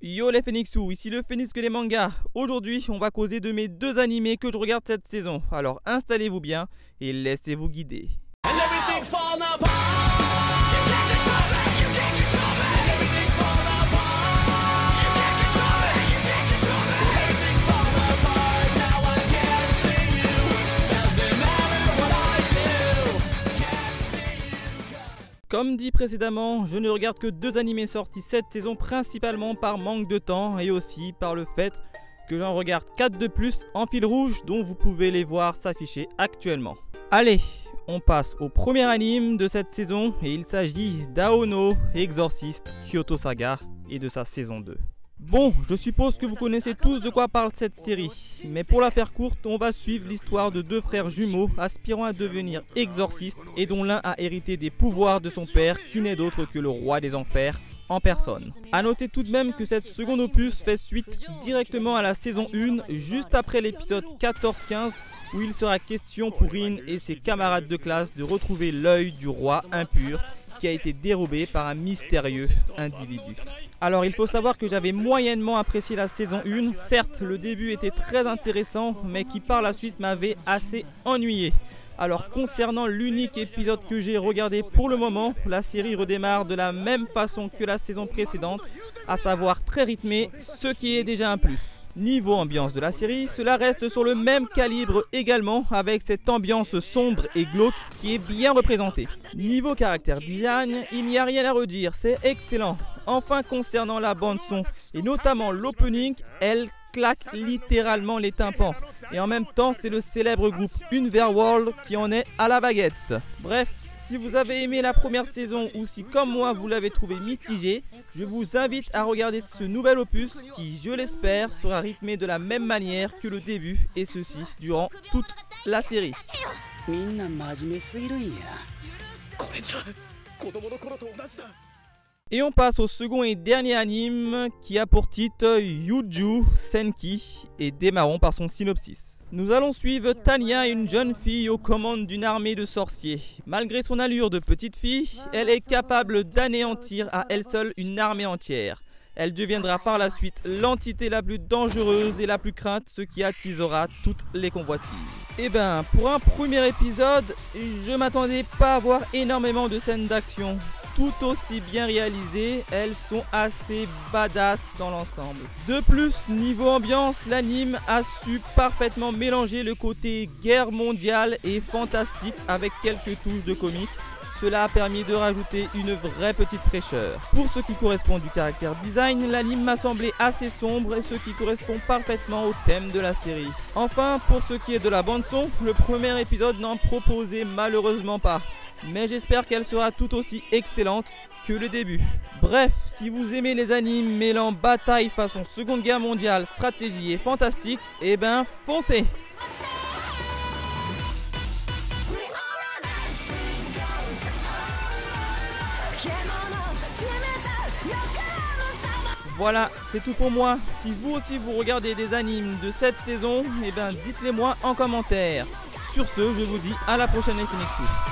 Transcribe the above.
Yo les Phoenixous, ici le Phoenix des mangas. Aujourd'hui, on va causer de mes deux animés que je regarde cette saison. Alors installez-vous bien et laissez-vous guider. Comme dit précédemment, je ne regarde que deux animés sortis cette saison, principalement par manque de temps et aussi par le fait que j'en regarde 4 de plus en fil rouge dont vous pouvez les voir s'afficher actuellement. Allez, on passe au premier anime de cette saison et il s'agit d'Aono Exorcist Kyoto Saga et de sa saison 2. Bon, je suppose que vous connaissez tous de quoi parle cette série, mais pour la faire courte, on va suivre l'histoire de deux frères jumeaux aspirant à devenir exorcistes et dont l'un a hérité des pouvoirs de son père qui n'est d'autre que le roi des enfers en personne. A noter tout de même que cette seconde opus fait suite directement à la saison 1, juste après l'épisode 14-15 où il sera question pour Rin et ses camarades de classe de retrouver l'œil du roi impur qui a été dérobé par un mystérieux individu. Alors il faut savoir que j'avais moyennement apprécié la saison 1, certes le début était très intéressant mais qui par la suite m'avait assez ennuyé. Alors concernant l'unique épisode que j'ai regardé pour le moment, la série redémarre de la même façon que la saison précédente, à savoir très rythmée, ce qui est déjà un plus. Niveau ambiance de la série, cela reste sur le même calibre également avec cette ambiance sombre et glauque qui est bien représentée. Niveau caractère design, il n'y a rien à redire, c'est excellent. Enfin concernant la bande son et notamment l'opening, elle claque littéralement les tympans. Et en même temps c'est le célèbre groupe Unverworld qui en est à la baguette. Bref, si vous avez aimé la première saison ou si comme moi vous l'avez trouvé mitigé, je vous invite à regarder ce nouvel opus qui, je l'espère, sera rythmé de la même manière que le début et ceci durant toute la série. Et on passe au second et dernier anime qui a pour titre Yuju Senki et démarrons par son synopsis. Nous allons suivre Tanya, une jeune fille aux commandes d'une armée de sorciers. Malgré son allure de petite fille, elle est capable d'anéantir à elle seule une armée entière. Elle deviendra par la suite l'entité la plus dangereuse et la plus crainte, ce qui attisera toutes les convoitises. Et ben, pour un premier épisode, je m'attendais pas à voir énormément de scènes d'action. Tout aussi bien réalisées, elles sont assez badass dans l'ensemble. De plus, niveau ambiance, l'anime a su parfaitement mélanger le côté guerre mondiale et fantastique avec quelques touches de comique. Cela a permis de rajouter une vraie petite fraîcheur. Pour ce qui correspond du caractère design, l'anime m'a semblé assez sombre et ce qui correspond parfaitement au thème de la série. Enfin, pour ce qui est de la bande son, le premier épisode n'en proposait malheureusement pas. Mais j'espère qu'elle sera tout aussi excellente que le début. Bref, si vous aimez les animes mêlant bataille façon Seconde Guerre mondiale, stratégie et fantastique, eh ben foncez! Voilà, c'est tout pour moi. Si vous aussi vous regardez des animes de cette saison, eh ben dites-les moi en commentaire. Sur ce, je vous dis à la prochaine les Phoenixous.